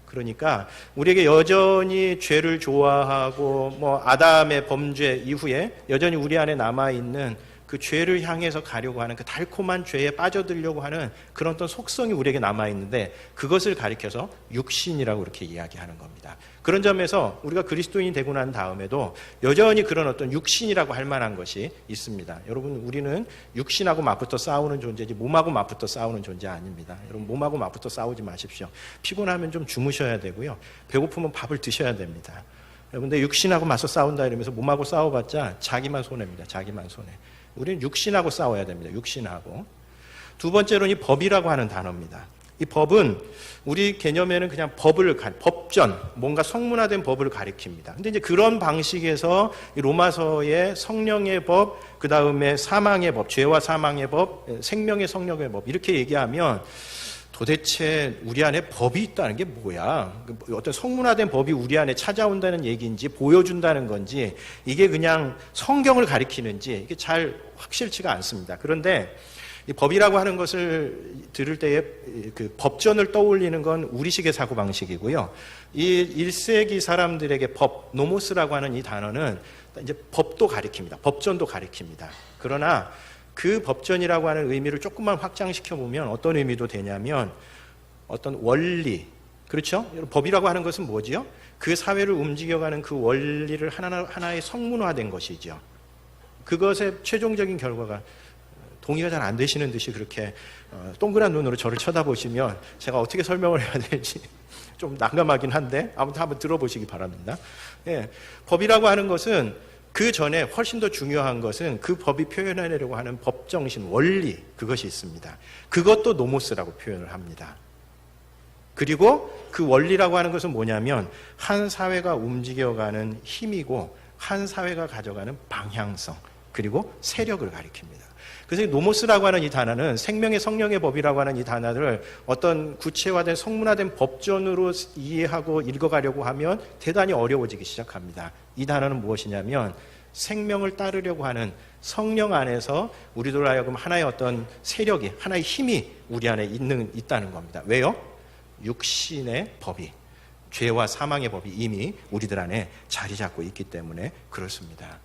그러니까 우리에게 여전히 죄를 좋아하고 아담의 범죄 이후에 여전히 우리 안에 남아있는 그 죄를 향해서 가려고 하는 그 달콤한 죄에 빠져들려고 하는 그런 어떤 속성이 우리에게 남아있는데 그것을 가리켜서 육신이라고 이렇게 이야기하는 겁니다. 그런 점에서 우리가 그리스도인이 되고 난 다음에도 여전히 그런 어떤 육신이라고 할 만한 것이 있습니다. 여러분, 우리는 육신하고 맞붙어 싸우는 존재지 몸하고 맞붙어 싸우는 존재 아닙니다. 여러분, 몸하고 맞붙어 싸우지 마십시오. 피곤하면 좀 주무셔야 되고요. 배고프면 밥을 드셔야 됩니다. 여러분들 육신하고 맞서 싸운다 이러면서 몸하고 싸워봤자 자기만 손해입니다. 자기만 손해. 우리는 육신하고 싸워야 됩니다. 육신하고. 두 번째로는 이 법이라고 하는 단어입니다. 이 법은 우리 개념에는 그냥 법전, 뭔가 성문화된 법을 가리킵니다. 근데 이제 그런 방식에서 이 로마서의 성령의 법, 그 다음에 사망의 법, 죄와 사망의 법, 생명의 성령의 법, 이렇게 얘기하면 도대체 우리 안에 법이 있다는 게 뭐야? 어떤 성문화된 법이 우리 안에 찾아온다는 얘기인지 보여준다는 건지 이게 그냥 성경을 가리키는지 이게 잘 확실치가 않습니다. 그런데 이 법이라고 하는 것을 들을 때에 그 법전을 떠올리는 건 우리식의 사고방식이고요. 이 1세기 사람들에게 법, 노모스라고 하는 이 단어는 이제 법도 가리킵니다. 법전도 가리킵니다. 그러나 그 법전이라고 하는 의미를 조금만 확장시켜 보면 어떤 의미도 되냐면 어떤 원리, 그렇죠? 법이라고 하는 것은 뭐지요? 그 사회를 움직여가는 그 원리를 하나의 성문화된 것이죠. 그것의 최종적인 결과가 동의가 잘 안 되시는 듯이 그렇게 동그란 눈으로 저를 쳐다보시면 제가 어떻게 설명을 해야 될지 좀 난감하긴 한데 아무튼 한번 들어보시기 바랍니다. 예, 법이라고 하는 것은 그 전에 훨씬 더 중요한 것은 그 법이 표현하려고 하는 법정신, 원리, 그것이 있습니다. 그것도 노모스라고 표현을 합니다. 그리고 그 원리라고 하는 것은 뭐냐면 한 사회가 움직여가는 힘이고 한 사회가 가져가는 방향성, 그리고 세력을 가리킵니다. 그래서 노모스라고 하는 이 단어는 생명의 성령의 법이라고 하는 이 단어를 어떤 구체화된 성문화된 법전으로 이해하고 읽어가려고 하면 대단히 어려워지기 시작합니다. 이 단어는 무엇이냐면 생명을 따르려고 하는 성령 안에서 우리들 하여금 하나의 어떤 세력이, 하나의 힘이 우리 안에 있다는 겁니다. 왜요? 육신의 법이, 죄와 사망의 법이 이미 우리들 안에 자리 잡고 있기 때문에 그렇습니다.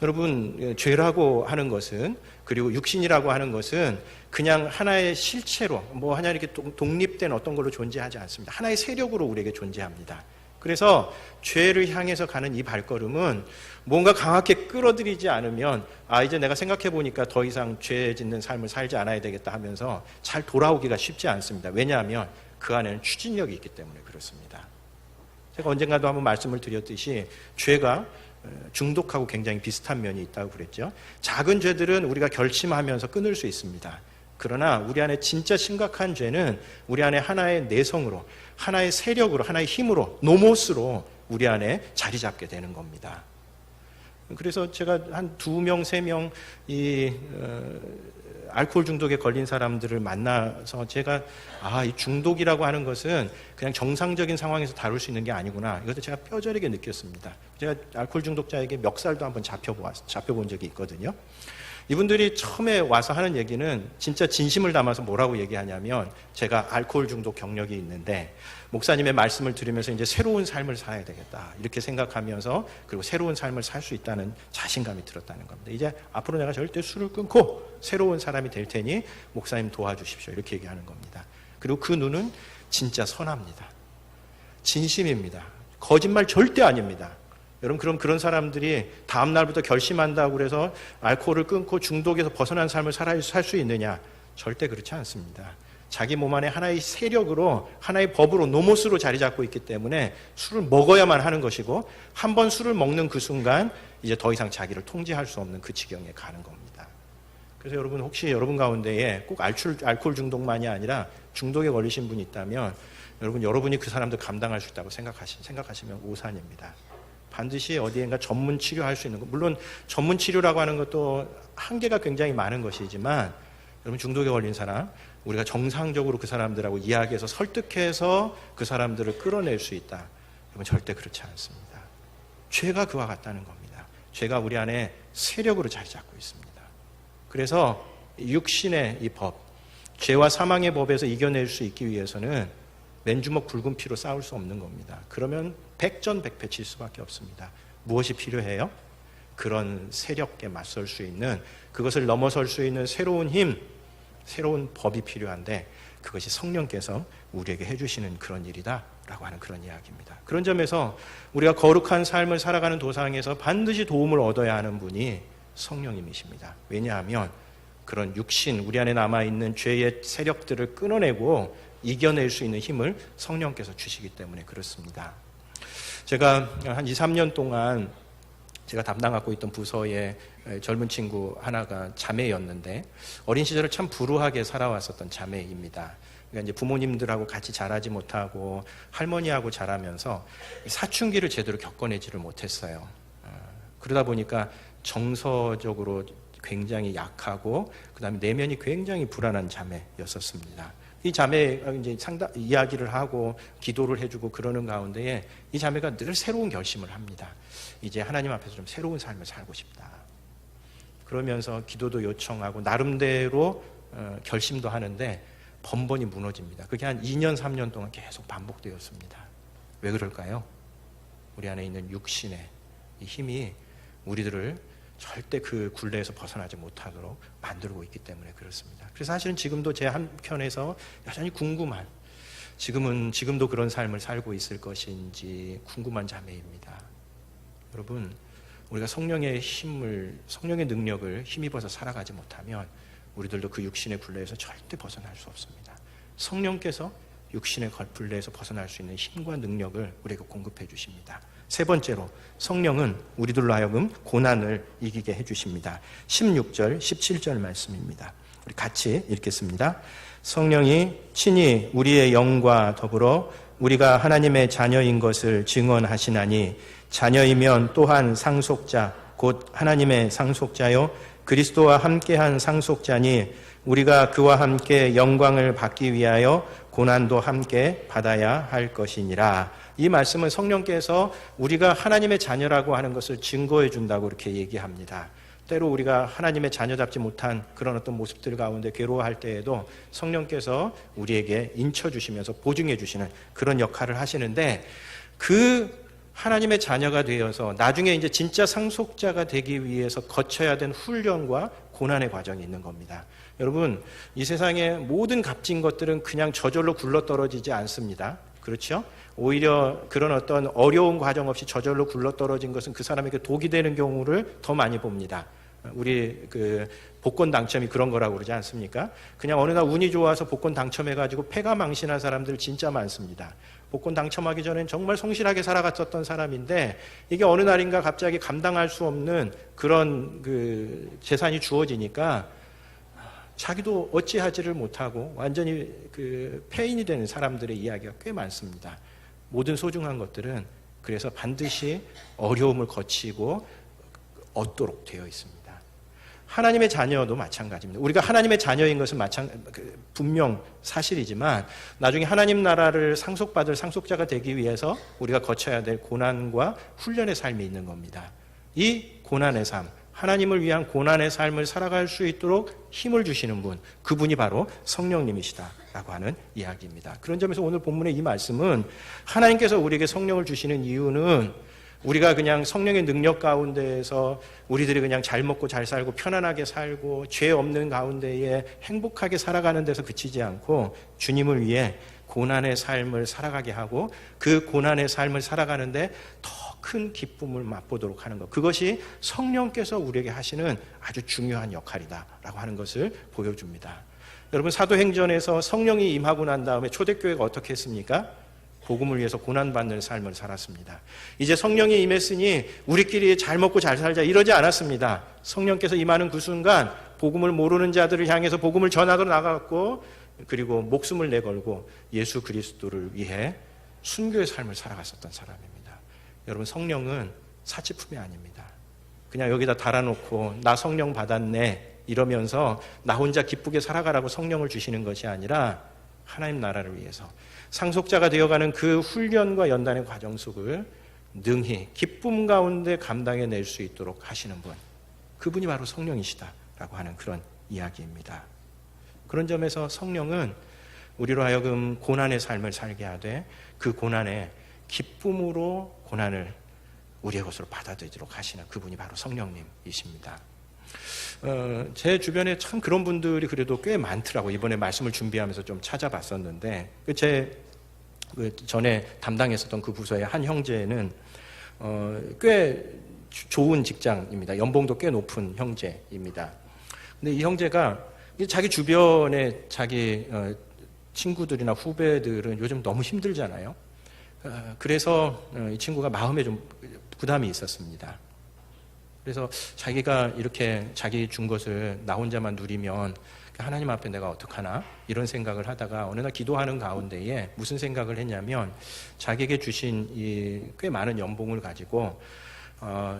여러분, 죄라고 하는 것은, 그리고 육신이라고 하는 것은 그냥 하나의 실체로, 뭐 하나 이렇게 독립된 어떤 걸로 존재하지 않습니다. 하나의 세력으로 우리에게 존재합니다. 그래서 죄를 향해서 가는 이 발걸음은 뭔가 강하게 끌어들이지 않으면 이제 내가 생각해 보니까 더 이상 죄 짓는 삶을 살지 않아야 되겠다 하면서 잘 돌아오기가 쉽지 않습니다. 왜냐하면 그 안에는 추진력이 있기 때문에 그렇습니다. 제가 언젠가도 한번 말씀을 드렸듯이 죄가 중독하고 굉장히 비슷한 면이 있다고 그랬죠. 작은 죄들은 우리가 결심하면서 끊을 수 있습니다. 그러나 우리 안에 진짜 심각한 죄는 우리 안에 하나의 내성으로, 하나의 세력으로, 하나의 힘으로, 노모스로 우리 안에 자리 잡게 되는 겁니다. 그래서 제가 한 2명, 3명 알코올 중독에 걸린 사람들을 만나서 제가 이 중독이라고 하는 것은 그냥 정상적인 상황에서 다룰 수 있는 게 아니구나, 이것도 제가 뼈저리게 느꼈습니다. 제가 알코올 중독자에게 멱살도 한번 잡혀본 적이 있거든요. 이분들이 처음에 와서 하는 얘기는 진짜 진심을 담아서 뭐라고 얘기하냐면, 제가 알코올 중독 경력이 있는데 목사님의 말씀을 들으면서 이제 새로운 삶을 살아야 되겠다 이렇게 생각하면서, 그리고 새로운 삶을 살 수 있다는 자신감이 들었다는 겁니다. 이제 앞으로 내가 절대 술을 끊고 새로운 사람이 될 테니 목사님 도와주십시오 이렇게 얘기하는 겁니다. 그리고 그 눈은 진짜 선합니다. 진심입니다. 거짓말 절대 아닙니다. 여러분, 그럼 그런 사람들이 다음 날부터 결심한다고 그래서 알코올을 끊고 중독에서 벗어난 삶을 살 수 있느냐? 절대 그렇지 않습니다. 자기 몸 안에 하나의 세력으로, 하나의 법으로, 노모스로 자리 잡고 있기 때문에 술을 먹어야만 하는 것이고, 한 번 술을 먹는 그 순간 이제 더 이상 자기를 통제할 수 없는 그 지경에 가는 겁니다. 그래서 여러분, 혹시 여러분 가운데에 꼭 알코올 중독만이 아니라 중독에 걸리신 분이 있다면 여러분이 그 사람들 감당할 수 있다고 생각하시면 오산입니다. 반드시 어디엔가 전문 치료할 수 있는 것, 물론 전문 치료라고 하는 것도 한계가 굉장히 많은 것이지만, 여러분 중독에 걸린 사람, 우리가 정상적으로 그 사람들하고 이야기해서 설득해서 그 사람들을 끌어낼 수 있다. 여러분 절대 그렇지 않습니다. 죄가 그와 같다는 겁니다. 죄가 우리 안에 세력으로 자리 잡고 있습니다. 그래서 육신의 이 법, 죄와 사망의 법에서 이겨낼 수 있기 위해서는 맨주먹 굵은 피로 싸울 수 없는 겁니다. 그러면 백전백패 칠 수밖에 없습니다. 무엇이 필요해요? 그런 세력에 맞설 수 있는, 그것을 넘어설 수 있는 새로운 힘, 새로운 법이 필요한데, 그것이 성령께서 우리에게 해주시는 그런 일이다라고 하는 그런 이야기입니다. 그런 점에서 우리가 거룩한 삶을 살아가는 도상에서 반드시 도움을 얻어야 하는 분이 성령님이십니다. 왜냐하면 그런 육신, 우리 안에 남아있는 죄의 세력들을 끊어내고 이겨낼 수 있는 힘을 성령께서 주시기 때문에 그렇습니다. 제가 한 2, 3년 동안 제가 담당하고 있던 부서의 젊은 친구 하나가 자매였는데, 어린 시절을 참 불우하게 살아왔었던 자매입니다. 그러니까 이제 부모님들하고 같이 자라지 못하고 할머니하고 자라면서 사춘기를 제대로 겪어내지를 못했어요. 그러다 보니까 정서적으로 굉장히 약하고, 그다음에 내면이 굉장히 불안한 자매였었습니다. 이 자매가 이제 이야기를 하고 기도를 해주고 그러는 가운데에 이 자매가 늘 새로운 결심을 합니다. 이제 하나님 앞에서 좀 새로운 삶을 살고 싶다. 그러면서 기도도 요청하고 나름대로 결심도 하는데 번번이 무너집니다. 그게 한 2년, 3년 동안 계속 반복되었습니다. 왜 그럴까요? 우리 안에 있는 육신의 이 힘이 우리들을 절대 그 굴레에서 벗어나지 못하도록 만들고 있기 때문에 그렇습니다. 그래서 사실은 지금도 제 한편에서 여전히 궁금한, 지금도 그런 삶을 살고 있을 것인지 궁금한 자매입니다. 여러분, 우리가 성령의 능력을 힘입어서 살아가지 못하면 우리들도 그 육신의 굴레에서 절대 벗어날 수 없습니다. 성령께서 육신의 굴레에서 벗어날 수 있는 힘과 능력을 우리에게 공급해 주십니다. 세 번째로, 성령은 우리들로 하여금 고난을 이기게 해주십니다. 16절, 17절 말씀입니다. 우리 같이 읽겠습니다. 성령이 친히 우리의 영과 더불어 우리가 하나님의 자녀인 것을 증언하시나니, 자녀이면 또한 상속자 곧 하나님의 상속자요 그리스도와 함께한 상속자니, 우리가 그와 함께 영광을 받기 위하여 고난도 함께 받아야 할 것이니라. 이 말씀은 성령께서 우리가 하나님의 자녀라고 하는 것을 증거해 준다고 이렇게 얘기합니다. 때로 우리가 하나님의 자녀답지 못한 그런 어떤 모습들 가운데 괴로워할 때에도 성령께서 우리에게 인쳐주시면서 보증해 주시는 그런 역할을 하시는데, 그 하나님의 자녀가 되어서 나중에 이제 진짜 상속자가 되기 위해서 거쳐야 된 훈련과 고난의 과정이 있는 겁니다. 여러분, 이 세상의 모든 값진 것들은 그냥 저절로 굴러떨어지지 않습니다. 그렇죠? 오히려 그런 어떤 어려운 과정 없이 저절로 굴러떨어진 것은 그 사람에게 독이 되는 경우를 더 많이 봅니다. 우리 복권 당첨이 그런 거라고 그러지 않습니까? 그냥 어느 날 운이 좋아서 복권 당첨해가지고 패가 망신한 사람들 진짜 많습니다. 복권 당첨하기 전엔 정말 성실하게 살아갔었던 사람인데, 이게 어느 날인가 갑자기 감당할 수 없는 그런 재산이 주어지니까 자기도 어찌하지를 못하고 완전히 폐인이 되는 사람들의 이야기가 꽤 많습니다. 모든 소중한 것들은 그래서 반드시 어려움을 거치고 얻도록 되어 있습니다. 하나님의 자녀도 마찬가지입니다. 우리가 하나님의 자녀인 것은 분명 사실이지만, 나중에 하나님 나라를 상속받을 상속자가 되기 위해서 우리가 거쳐야 될 고난과 훈련의 삶이 있는 겁니다. 이 고난의 삶, 하나님을 위한 고난의 삶을 살아갈 수 있도록 힘을 주시는 분, 그분이 바로 성령님이시다라고 하는 이야기입니다. 그런 점에서 오늘 본문의 이 말씀은, 하나님께서 우리에게 성령을 주시는 이유는 우리가 그냥 성령의 능력 가운데에서 우리들이 그냥 잘 먹고 잘 살고 편안하게 살고 죄 없는 가운데에 행복하게 살아가는 데서 그치지 않고, 주님을 위해 고난의 삶을 살아가게 하고 그 고난의 삶을 살아가는데 더 큰 기쁨을 맛보도록 하는 것, 그것이 성령께서 우리에게 하시는 아주 중요한 역할이다라고 하는 것을 보여줍니다. 여러분, 사도행전에서 성령이 임하고 난 다음에 초대교회가 어떻게 했습니까? 복음을 위해서 고난받는 삶을 살았습니다. 이제 성령이 임했으니 우리끼리 잘 먹고 잘 살자 이러지 않았습니다. 성령께서 임하는 그 순간 복음을 모르는 자들을 향해서 복음을 전하러 나갔고, 그리고 목숨을 내걸고 예수 그리스도를 위해 순교의 삶을 살아갔었던 사람입니다. 여러분, 성령은 사치품이 아닙니다. 그냥 여기다 달아놓고 나 성령 받았네 이러면서 나 혼자 기쁘게 살아가라고 성령을 주시는 것이 아니라, 하나님 나라를 위해서 상속자가 되어가는 그 훈련과 연단의 과정 속을 능히 기쁨 가운데 감당해낼 수 있도록 하시는 분, 그분이 바로 성령이시다라고 하는 그런 이야기입니다. 그런 점에서 성령은 우리로 하여금 고난의 삶을 살게 하되, 그 고난에 기쁨으로 고난을 우리의 것으로 받아들이도록 하시는 그분이 바로 성령님이십니다. 제 주변에 참 그런 분들이 그래도 꽤 많더라고요. 이번에 말씀을 준비하면서 좀 찾아봤었는데, 제 전에 담당했었던 그 부서의 한 형제는 꽤 좋은 직장입니다. 연봉도 꽤 높은 형제입니다. 근데 이 형제가 자기 주변에 자기 친구들이나 후배들은 요즘 너무 힘들잖아요. 그래서 이 친구가 마음에 좀 부담이 있었습니다. 그래서 자기가 이렇게 자기 준 것을 나 혼자만 누리면 하나님 앞에 내가 어떡하나 이런 생각을 하다가, 어느 날 기도하는 가운데에 무슨 생각을 했냐면, 자기에게 주신 이 꽤 많은 연봉을 가지고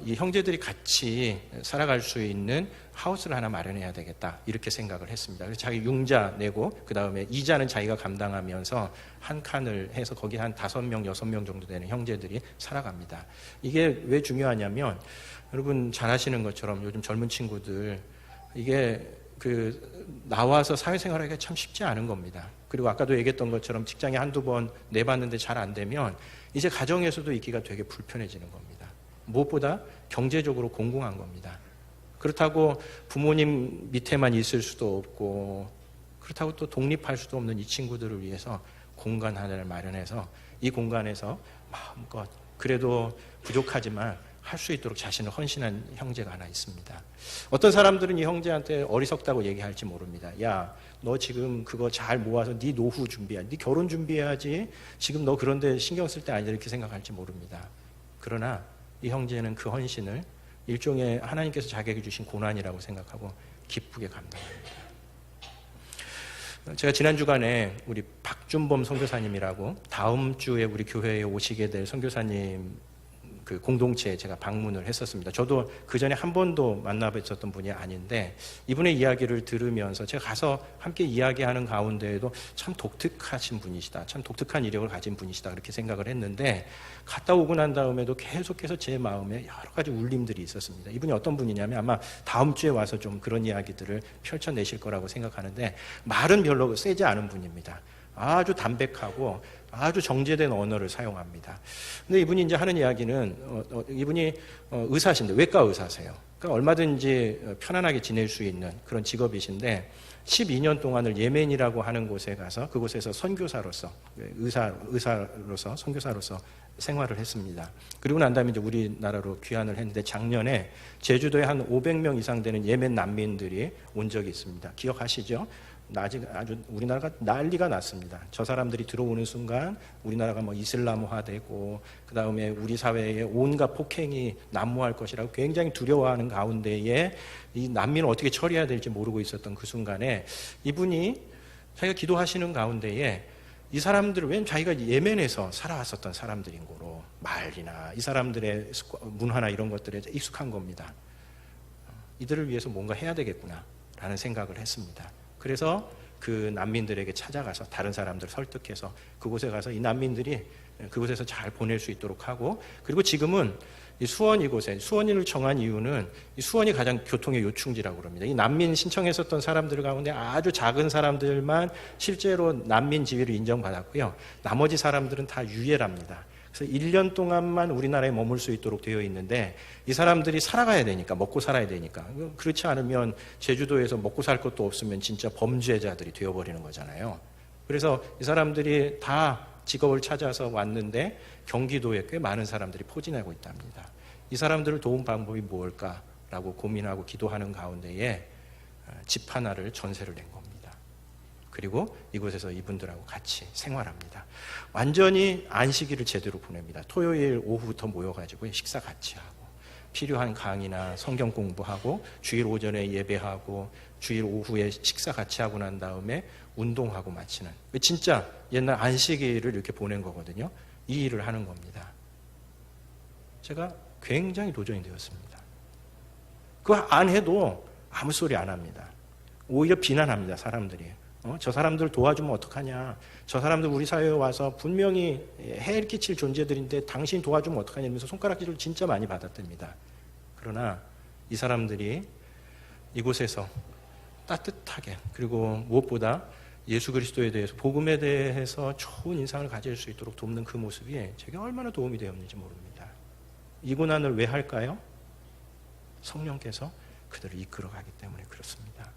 이 형제들이 같이 살아갈 수 있는 하우스를 하나 마련해야 되겠다 이렇게 생각을 했습니다. 그래서 자기 융자 내고 그 다음에 이자는 자기가 감당하면서 한 칸을 해서 거기 한 5명, 6명 정도 되는 형제들이 살아갑니다. 이게 왜 중요하냐면, 여러분 잘 아시는 것처럼 요즘 젊은 친구들, 이게 나와서 사회생활하기가 참 쉽지 않은 겁니다. 그리고 아까도 얘기했던 것처럼 직장에 한두 번 내봤는데 잘 안 되면 이제 가정에서도 있기가 되게 불편해지는 겁니다. 무엇보다 경제적으로 공공한 겁니다. 그렇다고 부모님 밑에만 있을 수도 없고, 그렇다고 또 독립할 수도 없는 이 친구들을 위해서 공간 하나를 마련해서 이 공간에서 마음껏 그래도 부족하지만 할 수 있도록 자신을 헌신한 형제가 하나 있습니다. 어떤 사람들은 이 형제한테 어리석다고 얘기할지 모릅니다. 야, 너 지금 그거 잘 모아서 네 노후 준비해, 네 결혼 준비해야지, 지금 너 그런데 신경 쓸 때 아니다, 이렇게 생각할지 모릅니다. 그러나 이 형제는 그 헌신을 일종의 하나님께서 자기에게 주신 고난이라고 생각하고 기쁘게 감당합니다. 제가 지난 주간에 우리 박준범 선교사님이라고 다음 주에 우리 교회에 오시게 될 선교사님 그 공동체에 제가 방문을 했었습니다. 저도 그 전에 한 번도 만나뵀었던 분이 아닌데 이분의 이야기를 들으면서 제가 가서 함께 이야기하는 가운데에도 참 독특하신 분이시다, 참 독특한 이력을 가진 분이시다, 그렇게 생각을 했는데 갔다 오고 난 다음에도 계속해서 제 마음에 여러 가지 울림들이 있었습니다. 이분이 어떤 분이냐면 아마 다음 주에 와서 좀 그런 이야기들을 펼쳐내실 거라고 생각하는데 말은 별로 세지 않은 분입니다. 아주 담백하고 아주 정제된 언어를 사용합니다. 근데 이분이 이제 하는 이야기는 이분이 의사신데 외과 의사세요. 그러니까 얼마든지 편안하게 지낼 수 있는 그런 직업이신데 12년 동안을 예멘이라고 하는 곳에 가서 그곳에서 선교사로서 의사로서 선교사로서 생활을 했습니다. 그리고 난 다음에 이제 우리나라로 귀환을 했는데 작년에 제주도에 한 500명 이상 되는 예멘 난민들이 온 적이 있습니다. 기억하시죠? 아주 우리나라가 난리가 났습니다. 저 사람들이 들어오는 순간 우리나라가 뭐 이슬람화되고 그 다음에 우리 사회에 온갖 폭행이 난무할 것이라고 굉장히 두려워하는 가운데에 이 난민을 어떻게 처리해야 될지 모르고 있었던 그 순간에 이분이 자기가 기도하시는 가운데에 이 사람들을, 왜냐면 자기가 예멘에서 살아왔었던 사람들인 거로 말이나 이 사람들의 문화나 이런 것들에 익숙한 겁니다. 이들을 위해서 뭔가 해야 되겠구나 라는 생각을 했습니다. 그래서 그 난민들에게 찾아가서 다른 사람들 설득해서 그곳에 가서 이 난민들이 그곳에서 잘 보낼 수 있도록 하고, 그리고 지금은 이 수원 이곳에 수원을 정한 이유는 이 수원이 가장 교통의 요충지라고 그럽니다. 이 난민 신청했었던 사람들 가운데 아주 작은 사람들만 실제로 난민 지위를 인정받았고요. 나머지 사람들은 다 유예랍니다. 그래서 1년 동안만 우리나라에 머물 수 있도록 되어 있는데 이 사람들이 살아가야 되니까, 먹고 살아야 되니까, 그렇지 않으면 제주도에서 먹고 살 것도 없으면 진짜 범죄자들이 되어버리는 거잖아요. 그래서 이 사람들이 다 직업을 찾아서 왔는데 경기도에 꽤 많은 사람들이 포진하고 있답니다. 이 사람들을 도운 방법이 무엇일까라고 고민하고 기도하는 가운데에 집 하나를 전세를 낸 겁니다. 그리고 이곳에서 이분들하고 같이 생활합니다. 완전히 안식일을 제대로 보냅니다. 토요일 오후부터 모여가지고 식사 같이 하고 필요한 강의나 성경 공부하고 주일 오전에 예배하고 주일 오후에 식사 같이 하고 난 다음에 운동하고 마치는, 진짜 옛날 안식일을 이렇게 보낸 거거든요. 이 일을 하는 겁니다. 제가 굉장히 도전이 되었습니다. 그거 안 해도 아무 소리 안 합니다. 오히려 비난합니다, 사람들이. 저 사람들 도와주면 어떡하냐, 저 사람들 우리 사회에 와서 분명히 해를 끼칠 존재들인데 당신 도와주면 어떡하냐 이러면서 손가락질을 진짜 많이 받았답니다. 그러나 이 사람들이 이곳에서 따뜻하게, 그리고 무엇보다 예수 그리스도에 대해서, 복음에 대해서 좋은 인상을 가질 수 있도록 돕는 그 모습이 제게 얼마나 도움이 되었는지 모릅니다. 이 고난을 왜 할까요? 성령께서 그들을 이끌어가기 때문에 그렇습니다.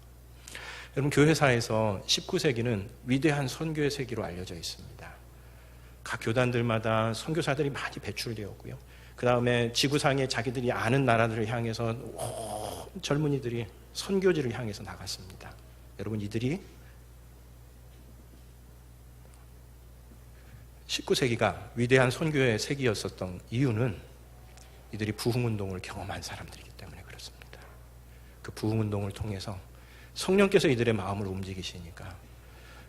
여러분, 교회사에서 19세기는 위대한 선교의 세기로 알려져 있습니다. 각 교단들마다 선교사들이 많이 배출되었고요. 그 다음에 지구상에 자기들이 아는 나라들을 향해서 젊은이들이 선교지를 향해서 나갔습니다. 여러분, 이들이 19세기가 위대한 선교의 세기였었던 이유는 이들이 부흥운동을 경험한 사람들이기 때문에 그렇습니다. 그 부흥운동을 통해서 성령께서 이들의 마음을 움직이시니까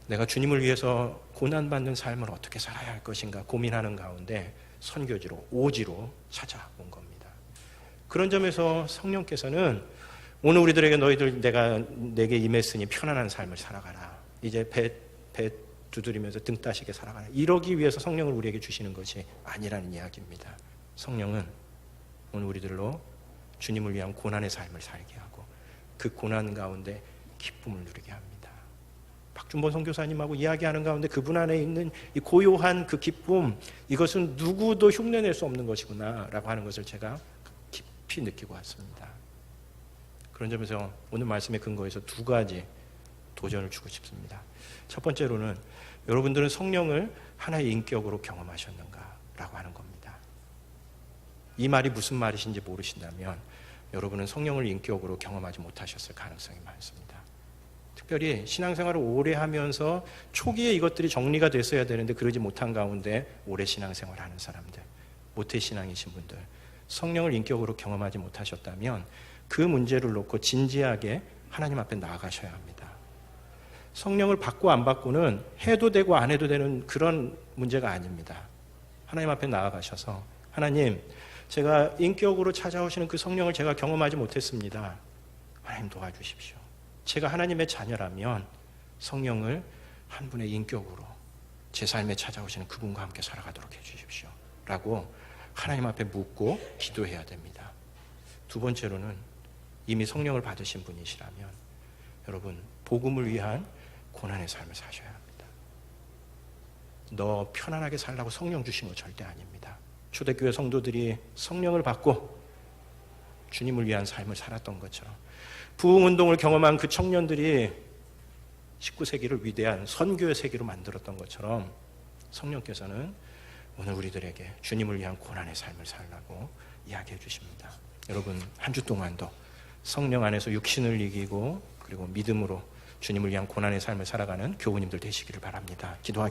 내가 주님을 위해서 고난받는 삶을 어떻게 살아야 할 것인가 고민하는 가운데 선교지로, 오지로 찾아온 겁니다. 그런 점에서 성령께서는 오늘 우리들에게 너희들 내게 임했으니 편안한 삶을 살아가라, 이제 배 두드리면서 등 따시게 살아가라, 이러기 위해서 성령을 우리에게 주시는 것이 아니라는 이야기입니다. 성령은 오늘 우리들로 주님을 위한 고난의 삶을 살게 하고 그 고난 가운데 기쁨을 누리게 합니다. 박준범 선교사님하고 이야기하는 가운데 그분 안에 있는 이 고요한 그 기쁨, 이것은 누구도 흉내낼 수 없는 것이구나 라고 하는 것을 제가 깊이 느끼고 왔습니다. 그런 점에서 오늘 말씀의 근거에서 두 가지 도전을 주고 싶습니다. 첫 번째로는 여러분들은 성령을 하나의 인격으로 경험하셨는가 라고 하는 겁니다. 이 말이 무슨 말이신지 모르신다면 여러분은 성령을 인격으로 경험하지 못하셨을 가능성이 많습니다. 특별히 신앙생활을 오래 하면서 초기에 이것들이 정리가 됐어야 되는데 그러지 못한 가운데 오래 신앙생활을 하는 사람들, 모태신앙이신 분들, 성령을 인격으로 경험하지 못하셨다면 그 문제를 놓고 진지하게 하나님 앞에 나아가셔야 합니다. 성령을 받고 안 받고는 해도 되고 안 해도 되는 그런 문제가 아닙니다. 하나님 앞에 나아가셔서 하나님, 제가 인격으로 찾아오시는 그 성령을 제가 경험하지 못했습니다. 하나님 도와주십시오. 제가 하나님의 자녀라면 성령을 한 분의 인격으로 제 삶에 찾아오시는 그분과 함께 살아가도록 해주십시오 라고 하나님 앞에 묻고 기도해야 됩니다. 두 번째로는 이미 성령을 받으신 분이시라면 여러분, 복음을 위한 고난의 삶을 사셔야 합니다. 너 편안하게 살라고 성령 주신 거 절대 아닙니다. 초대교회 성도들이 성령을 받고 주님을 위한 삶을 살았던 것처럼 부흥운동을 경험한 그 청년들이 19세기를 위대한 선교의 세계로 만들었던 것처럼 성령께서는 오늘 우리들에게 주님을 위한 고난의 삶을 살라고 이야기해 주십니다. 여러분, 한 주 동안도 성령 안에서 육신을 이기고 그리고 믿음으로 주님을 위한 고난의 삶을 살아가는 교우님들 되시기를 바랍니다. 기도하겠습니다.